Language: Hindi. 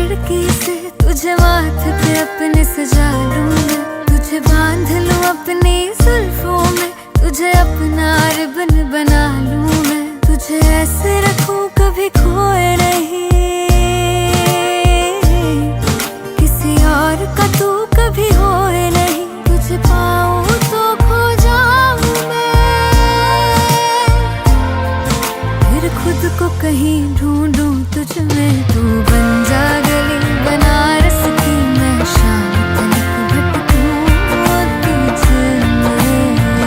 खिड़की से तुझे माथे पे अपने सजा लूं मैं, तुझे बांध लूं अपनी जुल्फों में, तुझे अपना रिबन बना लूं मैं, तुझे ऐसे रखूं कभी खोए नहीं, किसी और का तू कभी होए नहीं, तुझे पाऊं तो खो जाऊं मैं, फिर खुद को कहीं ढूंढूं तुझ में, तू बन जा गली